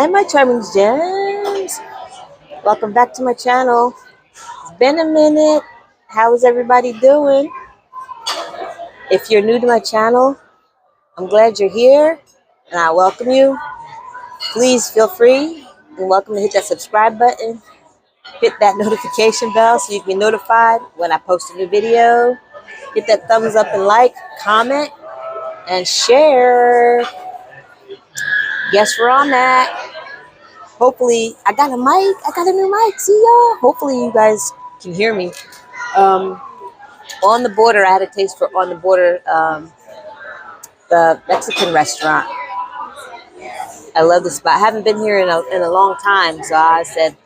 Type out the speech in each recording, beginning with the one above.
Hi, my charming gems. Welcome back to my channel. It's been a minute. How is everybody doing? If you're new to my channel, I'm glad you're here and I welcome you. Please feel free and welcome to hit that subscribe button. Hit that notification bell so you can be notified when I post a new video. Hit that thumbs up and like, comment, and share. Guess where I'm at? Hopefully, I got a mic. I got a new mic. See y'all. Hopefully, you guys can hear me. On the Border, I had a taste for On the Border, the Mexican restaurant. I love the spot. I haven't been here in a long time, so I said,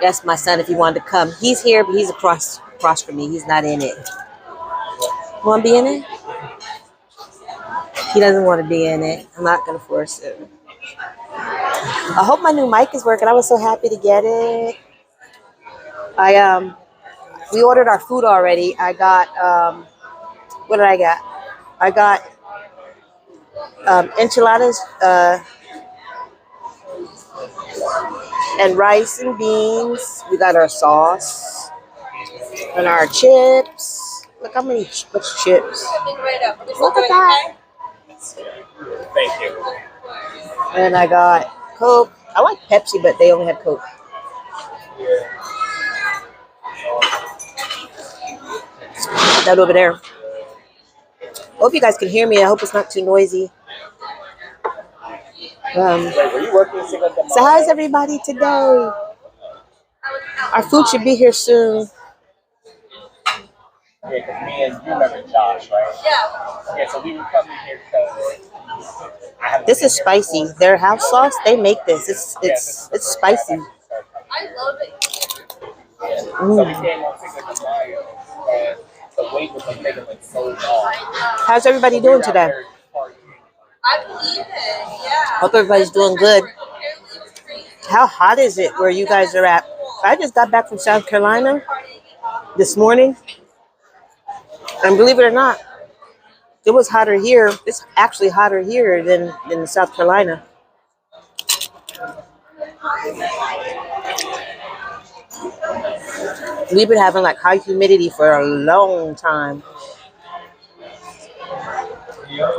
ask my son if he wanted to come. He's here, but he's across from me. He's not in it. Want to be in it? He doesn't want to be in it. I'm not going to force him. I hope my new mic is working. I was so happy to get it. We ordered our food already. I got what did I get? I got enchiladas and rice and beans. We got our sauce and our chips. Look how much chips. Look at that. Thank you. And I got Coke. I like Pepsi, but they only had Coke. Put that over there. Hope you guys can hear me. I hope it's not too noisy. So how's everybody today? Our food should be here soon. Yeah, because me and you remember Josh, right? Yeah, so we were coming here because this is spicy. Their house sauce, they make this. It's spicy. I love it. Yeah. So we came on Cinco de Mayo, and the wait was taking like so long. How's everybody doing today? I believe it, yeah. Hope everybody's doing good. How hot is it where you guys are at? I just got back from South Carolina this morning. And believe it or not, it was hotter here. It's actually hotter here than South Carolina. We've been having like high humidity for a long time.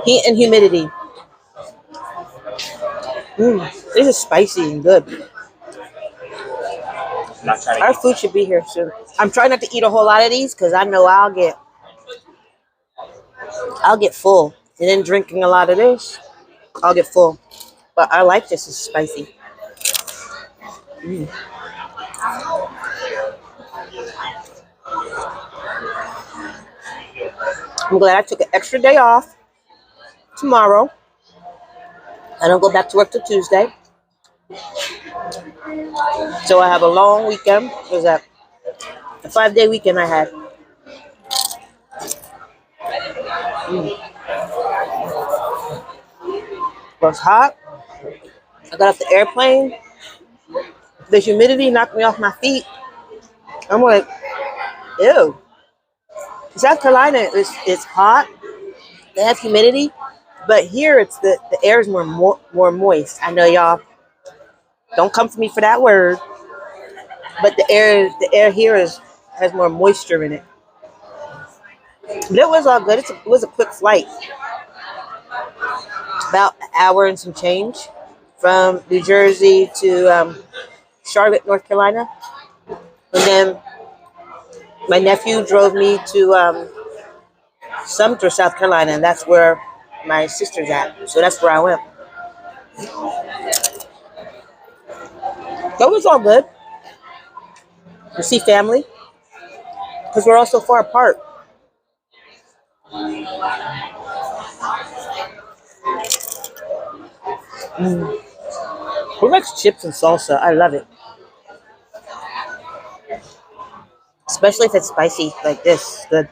Heat and humidity. This is spicy and good. Our food should be here soon. I'm trying not to eat a whole lot of these because I know I'll get full. And then drinking a lot of this, I'll get full. But I like this. It's spicy. I'm glad I took an extra day off tomorrow. I don't go back to work till Tuesday. So I have a long weekend. What was that? A 5-day weekend I had. It was hot. I got off the airplane. The humidity knocked me off my feet. I'm like, ew. South Carolina is hot. They have humidity, but here it's the air is more moist. I know y'all don't come for me for that word, but the air here has more moisture in it. But it was all good. It was a quick flight, about an hour and some change from New Jersey to Charlotte, North Carolina, and then my nephew drove me to Sumter, South Carolina, and that's where my sister's at. So that's where I went. So it was all good to see family because we're all so far apart. Who likes chips and salsa? I love it. Especially if it's spicy like this. Good.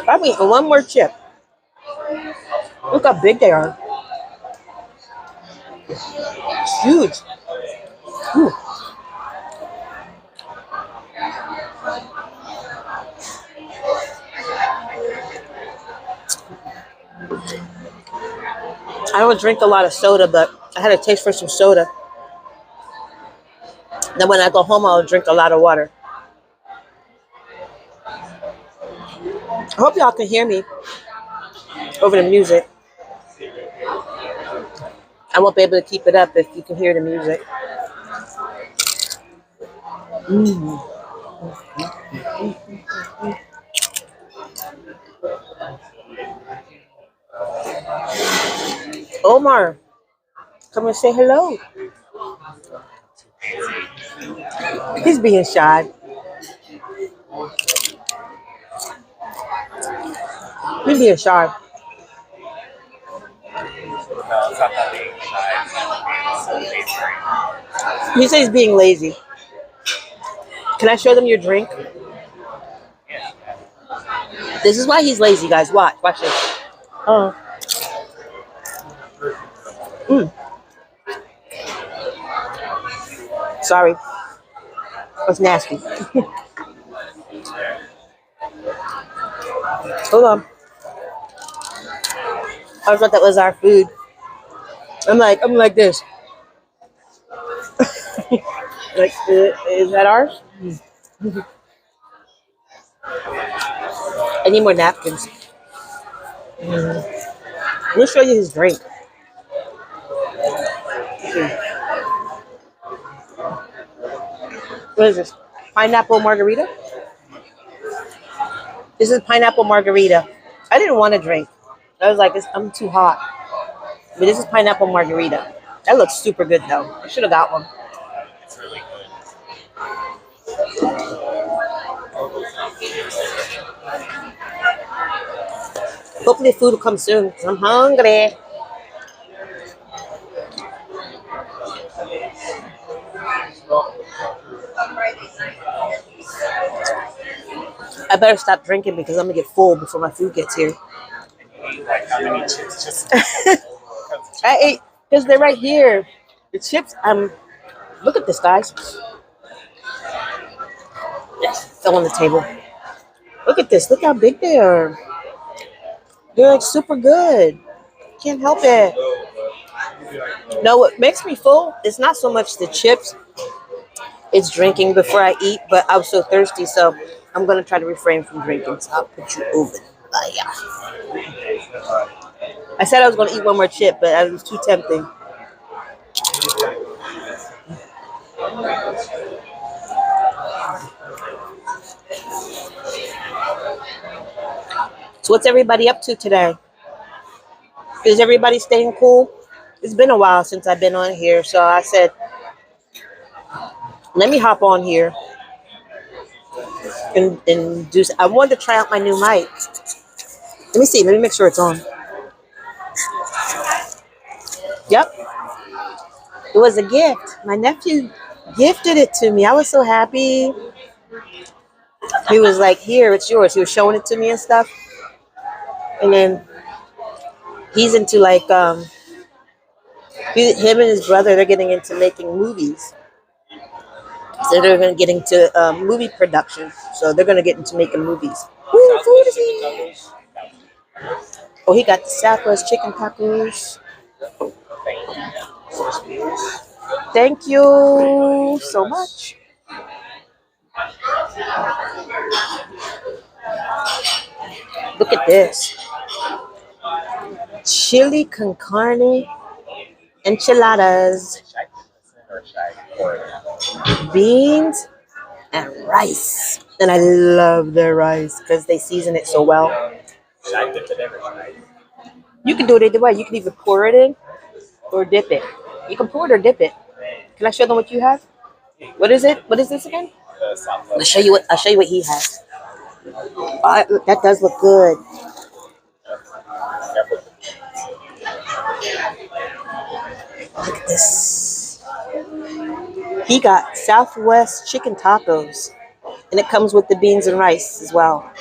I'm eating one more chip. Look how big they are. It's huge. Ooh. I don't drink a lot of soda, but I had a taste for some soda. Then when I go home, I'll drink a lot of water. I hope y'all can hear me over the music. I won't be able to keep it up if you can hear the music. Omar, come and say hello. He's being shy. He's being shy. No, it's not that being shy. It's not being so He says he's being lazy. Can I show them your drink? yeah. This is why he's lazy, guys. Watch. Watch this. Oh. Sorry. That's nasty. Hold on. I thought that was our food. I'm like this. Like, is that ours? I need more napkins. Let me show you his drink. What is this? Pineapple margarita? This is pineapple margarita. I didn't want to drink. I was like, I'm too hot. But this is pineapple margarita. That looks super good though. I should have got one. It's really good. Hopefully food will come soon, 'cause I'm hungry. I better stop drinking because I'm gonna get full before my food gets here. And you eat like how many chips just I ate because they're right here. The chips. Look at this, guys. Yes, fell on the table. Look at this. Look how big they are. They're like super good. Can't help it. No, what makes me full is not so much the chips. It's drinking before I eat, but I was so thirsty, so I'm gonna try to refrain from drinking. So I'll put you over. Yeah. I said I was gonna eat one more chip, but it was too tempting. So what's everybody up to today? Is everybody staying cool? It's been a while since I've been on here, so I said, let me hop on here and do. I wanted to try out my new mic. Let me see. Let me make sure it's on. Yep. It was a gift. My nephew gifted it to me. I was so happy. He was like, here, it's yours. He was showing it to me and stuff. And then he's into like, him and his brother, they're getting into making movies. So they're going to get into movie production. So they're going to get into making movies. Ooh, food is here. Oh, he got the Southwest chicken tacos. Thank you so much. Look at this. Chili con carne enchiladas, beans, and rice. And I love their rice because they season it so well. You can do it either way. You can either pour it in or dip it. You can pour it or dip it. Can I show them what you have? What is it? What is this again? I'll show you what he has. That does look good. Look at this. He got Southwest chicken tacos, and it comes with the beans and rice as well.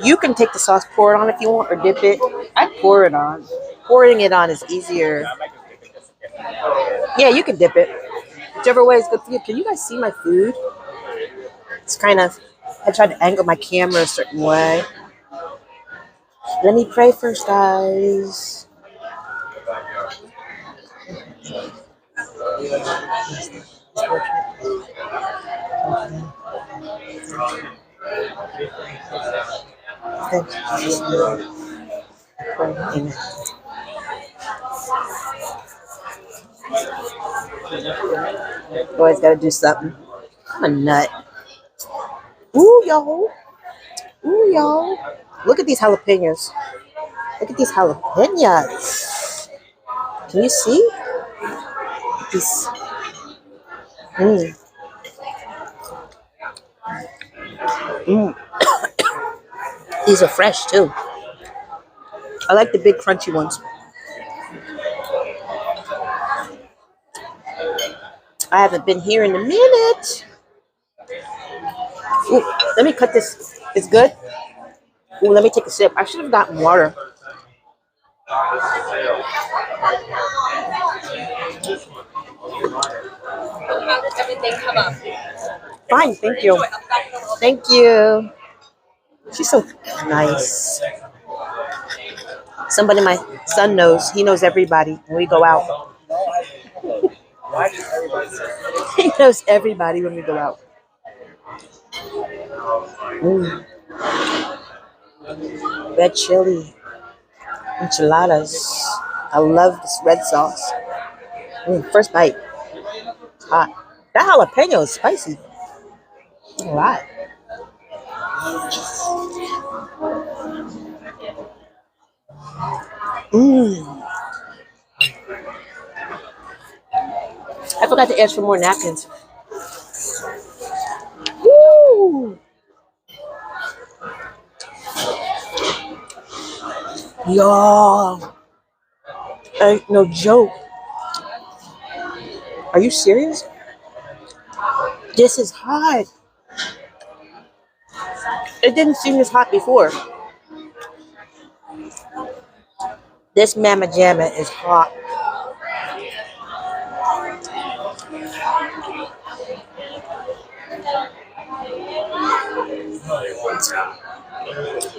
You can take the sauce, pour it on if you want, or dip it. I pour it on. Pouring it on is easier. Yeah, you can dip it. Whichever way is good for you. Can you guys see my food? It's kind of, I tried to angle my camera a certain way. Let me pray first, guys. Thank you. Amen. Always gotta do something. I'm a nut. Ooh, y'all. Ooh, y'all. Look at these jalapenos. Look at these jalapenos. Can you see? These. Mm, mm. These are fresh too. I like the big crunchy ones. I haven't been here in a minute. Ooh, let me cut this. It's good. Ooh, let me take a sip. I should have gotten water. How did everything come up? Fine, thank you. Thank you. She's so nice. Somebody my son knows. He knows everybody when we go out. He knows everybody when we go out. Mm. Red chili. Enchiladas. I love this red sauce. First bite. It's hot. That jalapeno is spicy. A lot. Mm. I forgot to ask for more napkins. Woo! Y'all. Ain't no joke. Are you serious? This is hot. It didn't seem this hot before. This mamma jamma is hot.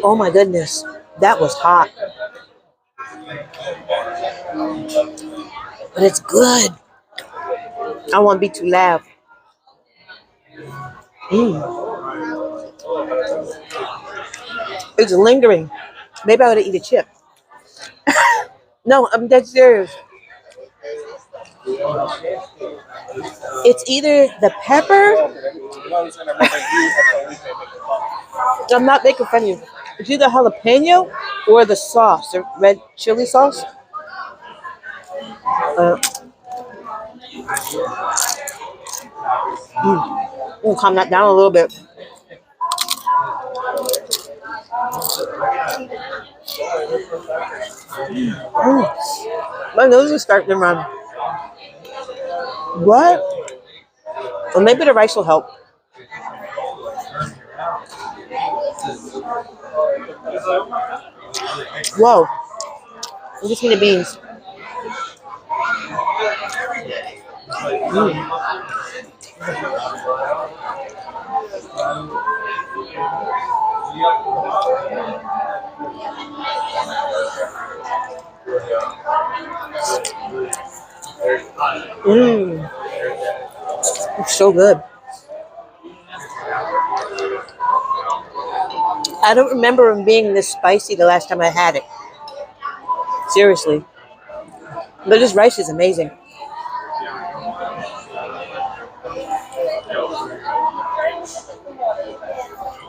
Oh my goodness. That was hot. But it's good. I don't want to be too loud. Mm. It's lingering. Maybe I ought to eat a chip. No, I'm dead serious. It's either the pepper. I'm not making fun of you. It's either jalapeno or the sauce, the red chili sauce. Uh, we'll calm that down a little bit. Mm. My nose is starting to run. What? Well, maybe the rice will help. Whoa. I'm just eating the beans. Mm. Mm. It's so good. I don't remember them being this spicy the last time I had it. Seriously. But this rice is amazing.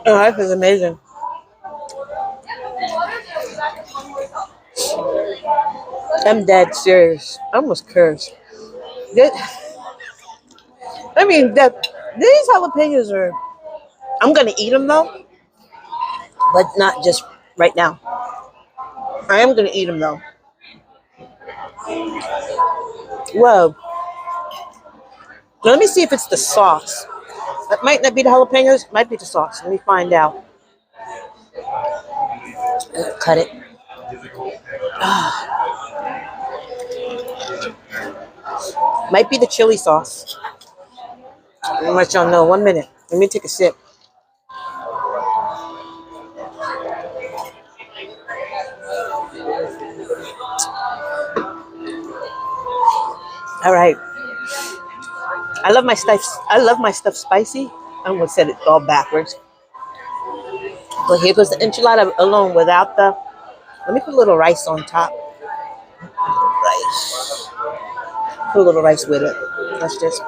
The rice is amazing. I'm dead serious. I almost cursed. I mean, these jalapenos are. I'm gonna eat them though, but not just right now. I am gonna eat them though. Whoa. Let me see if it's the sauce. It might not be the jalapenos. It might be the sauce. Let me find out. Cut it. Might be the chili sauce. I'll let y'all know. 1 minute. Let me take a sip. All right. I love my stuff. I love my stuff spicy. I almost said it all backwards. But here goes the enchilada alone without the. Let me put a little rice on top. Rice. Put a little rice with it. That's just.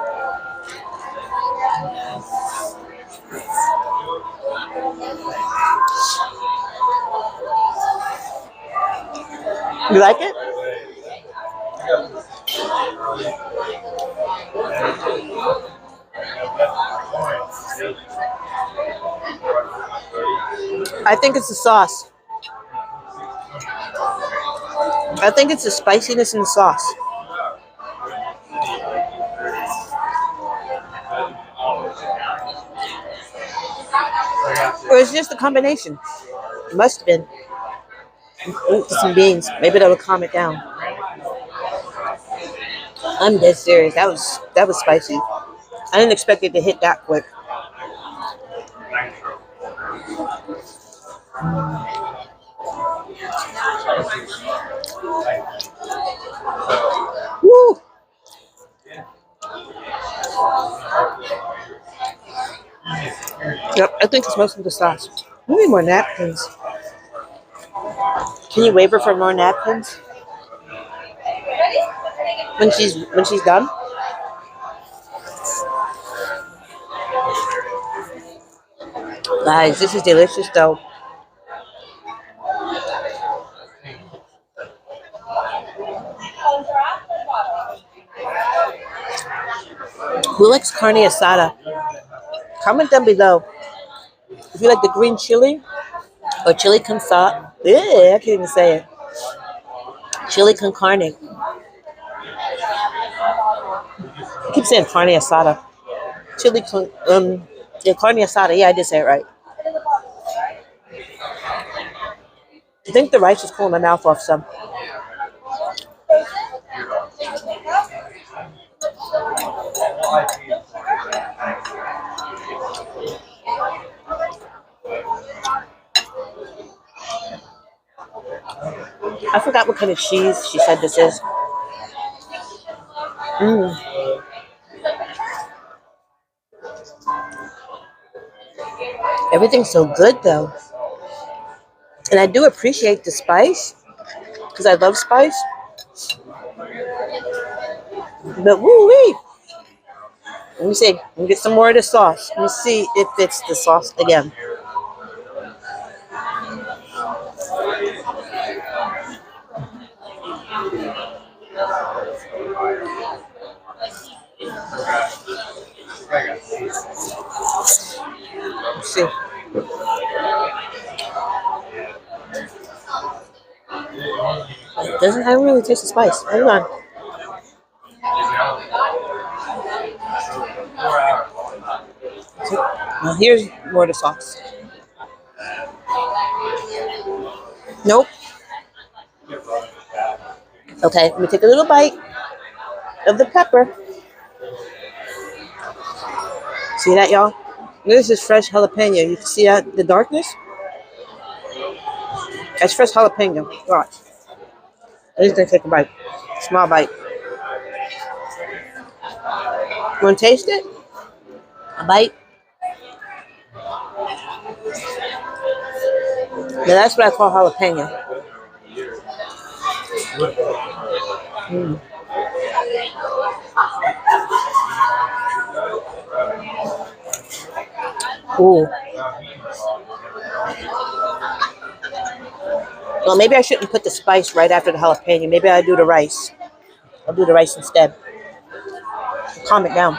You like it? I think it's the sauce. I think it's the spiciness in the sauce. Or it's just a combination. It must have been. Ooh, some beans. Maybe that'll calm it down. I'm dead serious. That was spicy. I didn't expect it to hit that quick. Woo! Yep, I think it's mostly the sauce. We need more napkins. Can you wave her for more napkins when she's done? Guys, this is delicious though. Who likes carne asada? Comment down below if you like the green chili or chili con sa. Yeah, I can't even say it. Chili con carne. I keep saying carne asada. Chili con yeah, carne asada. Yeah, I did say it right. I think the rice is pulling my mouth off some. I forgot what kind of cheese she said this is. Everything's so good though. And I do appreciate the spice because I love spice. But woo wee. Let me see. Let me get some more of the sauce. Let me see if it's the sauce again. Let's see. It doesn't. I don't really taste the spice. Hang on. Well, here's more of the sauce. Nope. Okay, let me take a little bite of the pepper. See that, y'all? This is fresh jalapeno. You can see that the darkness? That's fresh jalapeno. Watch. I'm just gonna take a bite. Small bite. You wanna taste it? A bite? Now that's what I call jalapeno. Ooh. Well, maybe I shouldn't put the spice right after the jalapeno. Maybe I'll do the rice. I'll do the rice instead. Calm it down.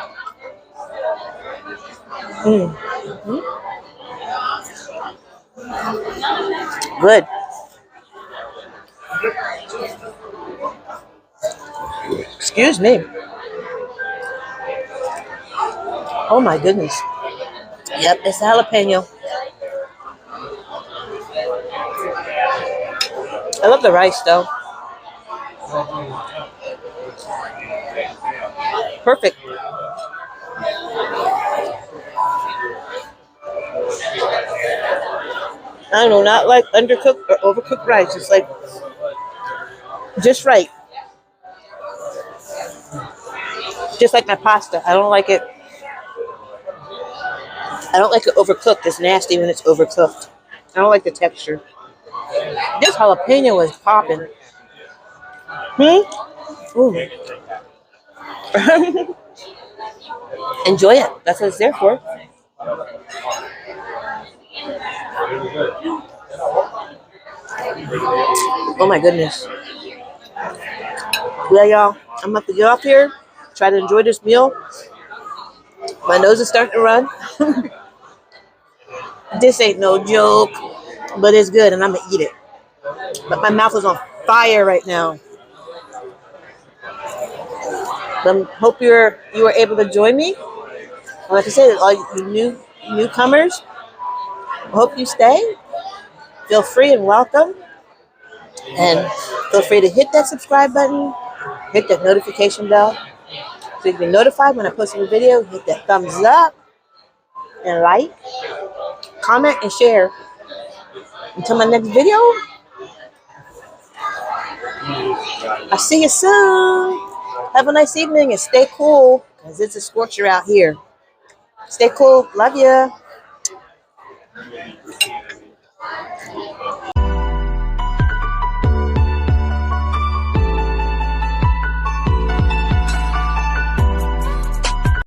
Good. Excuse me. Oh my goodness. Yep, it's jalapeno. I love the rice though. Perfect. I don't know, not like undercooked or overcooked rice. It's like just right. Just like my pasta. I don't like it. I don't like it overcooked. It's nasty when it's overcooked. I don't like the texture. This jalapeno is popping. Ooh. Enjoy it. That's what it's there for. Oh my goodness. Yeah, y'all. I'm about to get off here. Try to enjoy this meal. My nose is starting to run. This ain't no joke, but it's good, and I'm gonna eat it. But my mouth is on fire right now. Hope you were able to join me. Like I said, all you newcomers, I hope you stay. Feel free and welcome. And feel free to hit that subscribe button, hit that notification bell, so you can be notified when I post a new video. Hit that thumbs up and like, comment, and share. Until my next video, I'll see you soon. Have a nice evening and stay cool, because it's a scorcher out here. Stay cool. Love ya.